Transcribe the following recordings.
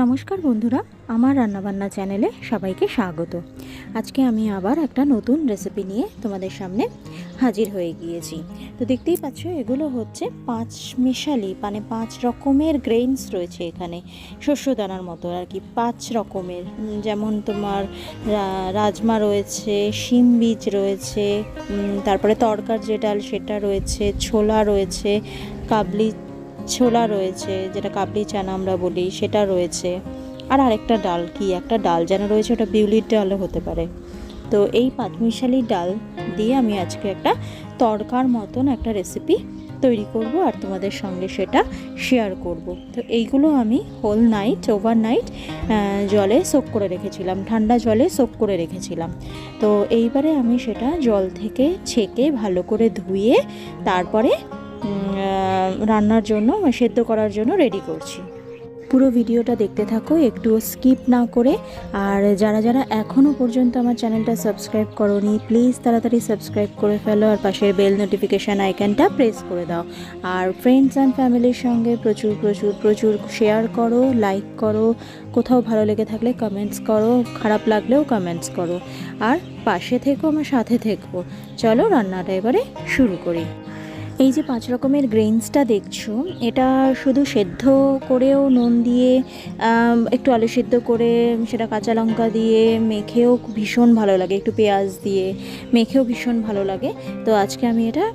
নমস্কার বন্ধুরা, আমার রান্নাবান্না চ্যানেলে সবাইকে স্বাগত। আজকে আমি আবার একটা নতুন রেসিপি নিয়ে তোমাদের সামনে হাজির হয়ে গিয়েছি। তো দেখতেই পাচ্ছ, এগুলো হচ্ছে পাঁচ মিশালি, মানে 5 রকমের গ্রেইনস রয়েছে এখানে, শস্যদানার মতো আর কি। 5 রকমের, যেমন তোমার রাজমা রয়েছে, শিম বীজ রয়েছে, তারপরে তরকার যে ডাল সেটা রয়েছে, ছোলা রয়েছে, কাবলি ছোলা রয়েছে, যেটা কাবলি চানা আমরা বলি, সেটা রয়েছে। আর আরেকটা ডাল, কি একটা ডাল যেন রয়েছে, ওটা বিউলির ডালও হতে পারে। তো এই পাঁচমিশালি ডাল দিয়ে আমি আজকে একটা তড়কার মতন একটা রেসিপি তৈরি করব আর তোমাদের সঙ্গে সেটা শেয়ার করব। তো এইগুলো আমি হোল নাইট, ওভারনাইট জলে সোক করে রেখেছিলাম, ঠান্ডা জলে সোক করে রেখেছিলাম। তো এইবারে আমি সেটা জল থেকে ছেঁকে ভালো করে ধুয়ে তারপরে রান্নার জন্য, সেদ্ধ করার জন্য রেডি করছি। পুরো ভিডিওটা দেখতে থাকো, একটু স্কিপ না করে। আর যারা যারা এখনও পর্যন্ত আমার চ্যানেলটা সাবস্ক্রাইব করোনি, প্লিজ তাড়াতাড়ি সাবস্ক্রাইব করে ফেলো আর পাশের বেল নোটিফিকেশান আইকনটা প্রেস করে দাও। আর ফ্রেন্ডস অ্যান্ড ফ্যামিলির সঙ্গে প্রচুর প্রচুর প্রচুর শেয়ার করো, লাইক করো, কোথাও ভালো লেগে থাকলে কমেন্টস করো, খারাপ লাগলেও কমেন্টস করো। আর পাশে থেকো, আমার সাথে থেকো। চলো রান্নাটা এবারে শুরু করি। এই যে 5 রকমের গ্রেইনসটা দেখছো, এটা শুধু সেদ্ধ করেও নুন দিয়ে, একটু আলু সেদ্ধ করে সেটা কাঁচা লঙ্কা দিয়ে মেখেও ভীষণ ভালো লাগে, একটু পেঁয়াজ দিয়ে মেখেও ভীষণ ভালো লাগে। তো আজকে আমি এটা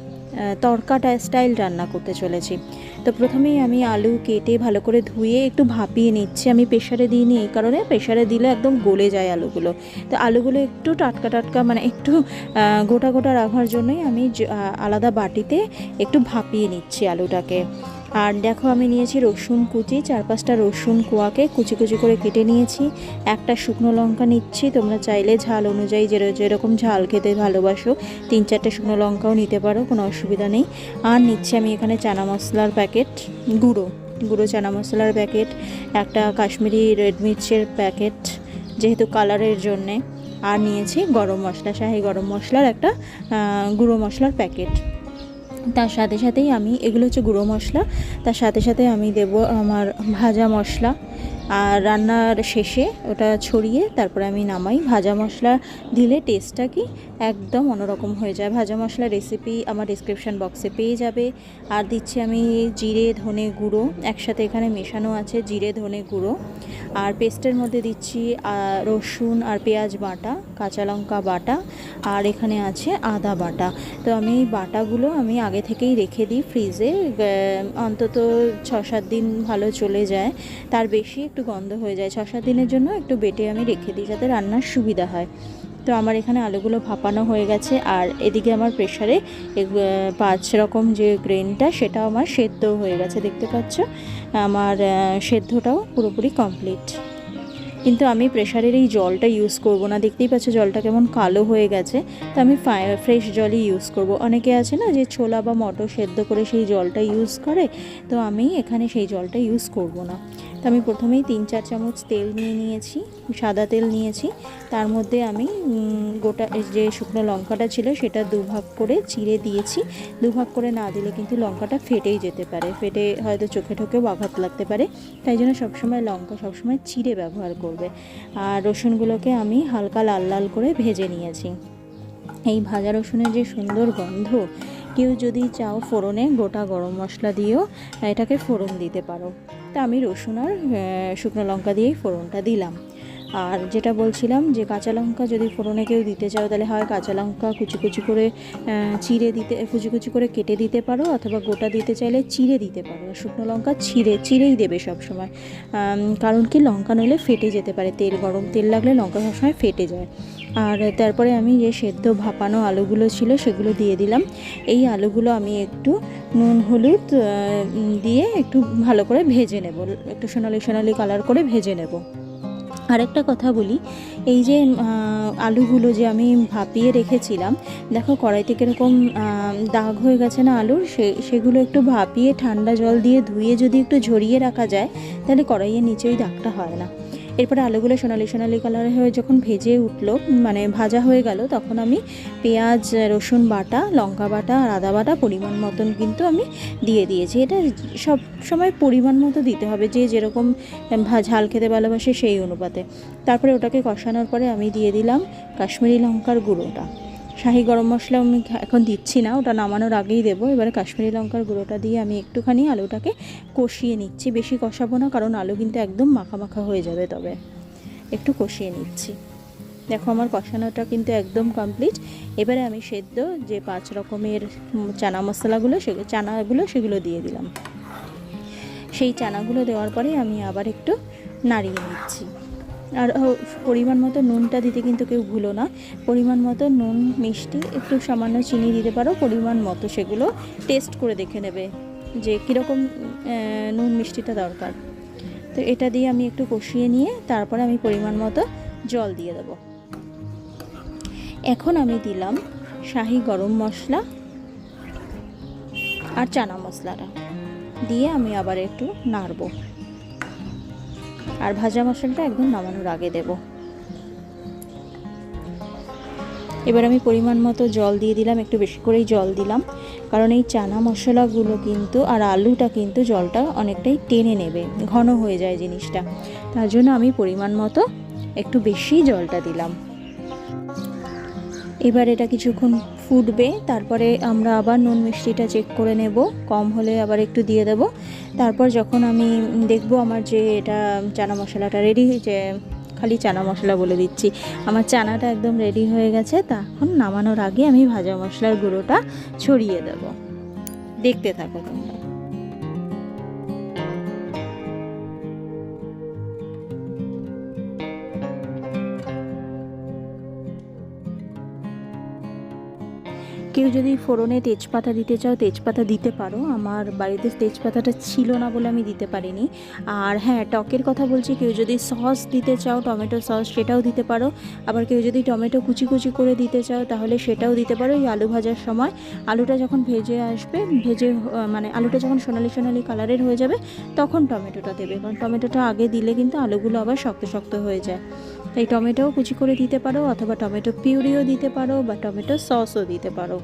তড়কাটা স্টাইল রান্না করতে চলেছি। তো প্রথমেই আমি আলু কেটে ভালো করে ধুয়ে একটু ভাপিয়ে নিচ্ছি। আমি প্রেশারে দিইনি এই কারণে, প্রেশারে দিলে একদম গলে যায় আলুগুলো। তো আলুগুলো একটু টাটকা টাটকা, মানে একটু গোটা গোটা রাখার জন্যই আমি আলাদা বাটিতে একটু ভাপিয়ে নিচ্ছি আলুটাকে। আর দেখো, আমি নিয়েছি রসুন কুচি, 4-5টা রসুন কোয়াকে কুচি কুচি করে কেটে নিয়েছি। একটা শুকনো লঙ্কা নিচ্ছি, তোমরা চাইলে ঝাল অনুযায়ী যেরকম ঝাল খেতে ভালোবাসো 3-4টে শুকনো লঙ্কাও নিতে পারো, কোনো অসুবিধা নেই। আর নিচ্ছি আমি এখানে চানা মশলার প্যাকেট, গুঁড়ো চানা মশলার প্যাকেট, একটা কাশ্মীরি রেড মির্চের প্যাকেট যেহেতু কালারের জন্যে। আর নিয়েছি গরম মশলা, শাহি গরম মশলার একটা গুঁড়ো মশলার প্যাকেট। তার সাথে সাথেই আমি, এগুলো হচ্ছে গুঁড়ো মশলা, তার সাথে সাথে আমি দেব আমার ভাজা মশলা। আর রান্নার শেষে ওটা ছড়িয়ে তারপরে আমি নামাই। ভাজা মশলা দিলে টেস্টটা কি একদম অন্যরকম হয়ে যায়। ভাজা মশলা রেসিপি আমার ডিসক্রিপশান বক্সে পেয়ে যাবে। আর দিচ্ছি আমি জিরে ধনে গুঁড়ো, একসাথে এখানে মেশানো আছে জিরে ধনে গুঁড়ো। আর পেস্টের মধ্যে দিচ্ছি রসুন আর পেঁয়াজ বাটা, কাঁচা লঙ্কা বাটা, আর এখানে আছে আদা বাটা। তো আমি এই বাটাগুলো আমি আগে থেকেই রেখে দিই ফ্রিজে, অন্তত 6-7 দিন ভালো চলে যায়, তার বেশি একটু গন্ধ হয়ে যায়। 6-7 দিনের জন্য একটু বেটে আমি রেখে দিই যাতে রান্নার সুবিধা হয়। তো আমার এখানে আলুগুলো ভাপানো হয়ে গেছে। আর এদিকে আমার প্রেশারে 5 রকম যে গ্রেনটা সেটাও আমার সেদ্ধ হয়ে গেছে, দেখতে পাচ্ছ। আমার সেদ্ধটাও পুরোপুরি কমপ্লিট। কিন্তু আমি প্রেশারের এই জলটা ইউজ করব না, দেখতেই পাচ্ছ জলটা কেমন কালো হয়ে গেছে। তো আমি ফ্রেশ জলই ইউজ করব। অনেকে আছে না যে ছোলা বা মটর সেদ্ধ করে সেই জলটা ইউজ করে, তো আমি এখানে সেই জলটা ইউজ করব না। তো আমি প্রথমেই 3-4 চামচ তেল নিয়ে নিয়েছি, সাদা তেল নিয়েছি। তার মধ্যে আমি গোটা যে শুকনো লঙ্কাটা ছিল সেটা 2 ভাগ করে চিড়ে দিয়েছি। 2 ভাগ করে না দিলে কিন্তু লঙ্কাটা ফেটেই যেতে পারে, ফেটে হয়তো চোখে ঠোকেও আঘাত লাগতে পারে। তাই জন্য সবসময় লঙ্কা সবসময় চিড়ে ব্যবহার করবে। আর রসুনগুলোকে আমি হালকা লাল লাল করে ভেজে নিয়েছি। এই ভাজা রসুনের যে সুন্দর গন্ধ, কেউ যদি চাও ফোড়নে গোটা গরম মশলা দিয়েও এটাকে ফোড়ন দিতে পারো। তা আমি রসুন আর শুকনো লঙ্কা দিয়েই ফোড়নটা দিলাম। আর যেটা বলছিলাম যে কাঁচা লঙ্কা যদি ফোড়নে কেউ দিতে চাও, তাহলে হয় কাঁচা লঙ্কা কুচি কুচি করে কুচি কুচি করে কেটে দিতে পারো, অথবা গোটা দিতে চাইলে চিড়ে দিতে পারো। শুকনো লঙ্কা চিড়েই দেবে সবসময়, কারণ কি লঙ্কা নইলে ফেটে যেতে পারে, গরম তেল লাগলে লঙ্কা সবসময় ফেটে যায়। আর তারপরে আমি যে সেদ্ধ ভাপানো আলুগুলো ছিল সেগুলো দিয়ে দিলাম। এই আলুগুলো আমি একটু নুন হলুদ দিয়ে একটু ভালো করে ভেজে নেব, একটু সোনালি সোনালি কালার করে ভেজে নেব। আরেকটা কথা বলি, এই যে আলুগুলো যে আমি ভাপিয়ে রেখেছিলাম, দেখো কড়াইতে কীরকম দাগ হয়ে গেছে না আলুর, সেগুলো একটু ভাপিয়ে ঠান্ডা জল দিয়ে ধুয়ে যদি একটু ঝরিয়ে রাখা যায়, তাহলে কড়াইয়ের নিচে ওই দাগটা হয় না। এরপরে আলুগুলো সোনালি সোনালি কালার হয়ে যখন ভেজে উঠলো, মানে ভাজা হয়ে গেল, তখন আমি পেঁয়াজ, রসুন বাটা, লঙ্কা বাটা আর আদা বাটা পরিমাণ মতন কিন্তু আমি দিয়ে দিয়েছি। এটা সব সময় পরিমাণ মতো দিতে হবে, যে যেরকম ঝাল খেতে ভালোবাসে সেই অনুপাতে। তারপরে ওটাকে কষানোর পরে আমি দিয়ে দিলাম কাশ্মীরি লঙ্কার গুঁড়োটা। শাহি গরম মশলা আমি এখন দিচ্ছি না, ওটা নামানোর আগেই দেবো। এবারে কাশ্মীরি লঙ্কার গুঁড়োটা দিয়ে আমি একটুখানি আলুটাকে কষিয়ে নিচ্ছি, বেশি কষাবো না, কারণ আলু কিন্তু একদম মাখা মাখা হয়ে যাবে, তবে একটু কষিয়ে নিচ্ছি। দেখো আমার কষানোটা কিন্তু একদম কমপ্লিট। এবারে আমি সেদ্ধ যে 5 রকমের চানা মশলাগুলো, সেগুলো দিয়ে দিলাম। সেই চানাগুলো দেওয়ার পরে আমি আবার একটু নাড়িয়ে নিচ্ছি। আর পরিমাণ মতো নুনটা দিতে কিন্তু কেউ ভুলো না। পরিমাণ মতো নুন, মিষ্টি, একটু সামান্য চিনি দিতে পারো পরিমাণ মতো, সেগুলো টেস্ট করে দেখে নেবে যে কীরকম নুন মিষ্টিটা দরকার। তো এটা দিয়ে আমি একটু কষিয়ে নিয়ে তারপরে আমি পরিমাণ মতো জল দিয়ে দেবো। এখন আমি দিলাম শাহি গরম মশলা আর চানা মশলাটা দিয়ে আমি আবার একটু নাড়বো। আর ভাজা মশলাটা একদম নামানোর আগে দেব। এবার আমি পরিমাণ মতো জল দিয়ে দিলাম, একটু বেশি করেই জল দিলাম, কারণ এই চানা মশলাগুলো কিন্তু আর আলুটা কিন্তু জলটা অনেকটাই টেনে নেবে, ঘন হয়ে যায় জিনিসটা, তার জন্য আমি পরিমাণ মতো একটু বেশি জলটা দিলাম। এবার এটা কিছুক্ষণ ফুটবে, তারপরে আমরা আবার নুন মিষ্টিটা চেক করে নেব, কম হলে আবার একটু দিয়ে দেব। তারপর যখন আমি দেখব আমার যে এটা চানা মশলাটা রেডি হয়েছে, খালি চানা মশলা বলে দিচ্ছি, আমার চানাটা একদম রেডি হয়ে গেছে, তখন নামানোর আগে আমি ভাজা মশলার গুঁড়োটা ছড়িয়ে দেব। দেখতে থাকো তোমরা। কেউ যদি ফোড়নে তেজপাতা দিতে চাও, তেজপাতা দিতে পারো। আমার বাড়িতে তেজপাতাটা ছিল না বলে আমি দিতে পারিনি। আর হ্যাঁ, টকের কথা বলছি, কেউ যদি সস দিতে চাও, টমেটো সস, সেটাও দিতে পারো। আবার কেউ যদি টমেটো কুচি কুচি করে দিতে চাও, তাহলে সেটাও দিতে পারো। এই আলু ভাজার সময় আলুটা যখন ভেজে আসবে, মানে আলুটা যখন সোনালি সোনালি কালারের হয়ে যাবে, তখন টমেটোটা দেবে, কারণ টমেটোটা আগে দিলে কিন্তু আলুগুলো আবার শক্ত শক্ত হয়ে যায়। তাই টমেটোও কুচি করে দিতে পারো, অথবা টমেটো পিউরিও দিতে পারো, বা টমেটো সসও দিতে পারো।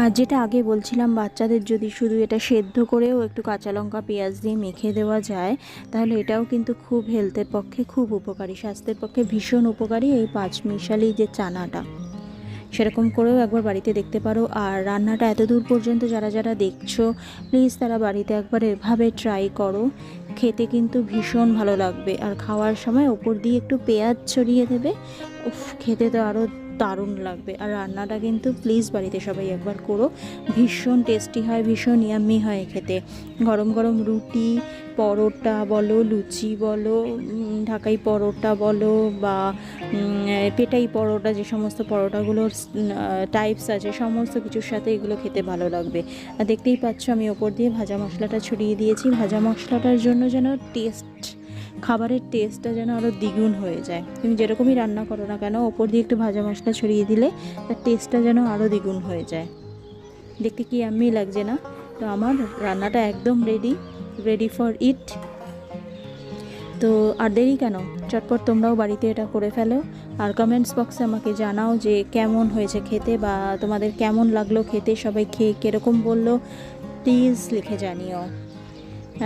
আর যেটা আগে বলছিলাম, বাচ্চাদের যদি শুধু এটা সেদ্ধ করেও একটু কাঁচা লঙ্কা পেঁয়াজ দিয়ে মেখে দেওয়া যায়, তাহলে এটাও কিন্তু খুব হেলথের পক্ষে খুব উপকারী, স্বাস্থ্যের পক্ষে ভীষণ উপকারী এই 5 মিশালি যে চানাটা। সেরকম করেও একবার বাড়িতে দেখতে পারো। আর রান্নাটা এত দূর পর্যন্ত যারা যারা দেখছো, প্লিজ তারা বাড়িতে একবার এভাবে ট্রাই করো, খেতে কিন্তু ভীষণ ভালো লাগবে। আর খাওয়ার সময় ওপর দিয়ে একটু পেঁয়াজ ছড়িয়ে দেবে, উফ, খেতে তো আরও দারুণ লাগবে। আর রান্নাটা কিন্তু প্লিজ বাড়িতে সবাই একবার করো, ভীষণ টেস্টি হয়, ভীষণ ইয়াম্মি হয় খেতে। গরম গরম রুটি, পরোটা বলো, লুচি বলো, ঢাকাই পরোটা বলো, বা পেটাই পরোটা, যে সমস্ত পরোটাগুলোর টাইপস আছে, সমস্ত কিছুর সাথে এগুলো খেতে ভালো লাগবে। আর দেখতেই পাচ্ছ আমি ওপর দিয়ে ভাজা মশলাটা ছড়িয়ে দিয়েছি। ভাজা মশলাটার জন্য যেন খাবারের টেস্টটা যেন আরও দ্বিগুণ হয়ে যায়। তুমি যেরকমই রান্না করো না কেন, ওপর দিয়ে একটু ভাজা মশলা ছড়িয়ে দিলে তার টেস্টটা যেন আরও দ্বিগুণ হয়ে যায়। দেখতে কি ইয়াম্মি লাগছে না? তো আমার রান্নাটা একদম রেডি ফর ইট। তো আর দেরি কেন, চটপট তোমরাও বাড়িতে এটা করে ফেলো। আর কমেন্টস বক্সে আমাকে জানাও যে কেমন হয়েছে খেতে, বা তোমাদের কেমন লাগলো খেতে, সবাই খেয়ে কীরকম বললো, প্লিজ লিখে জানিও।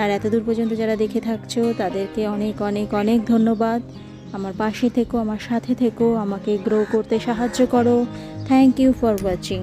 আর এত দূর পর্যন্ত যারা দেখে থাকছো, তাদেরকে অনেক অনেক অনেক ধন্যবাদ। আমার পাশে থেকো, আমার সাথে থেকো, আমাকে গ্রো করতে সাহায্য করো। Thank you for watching.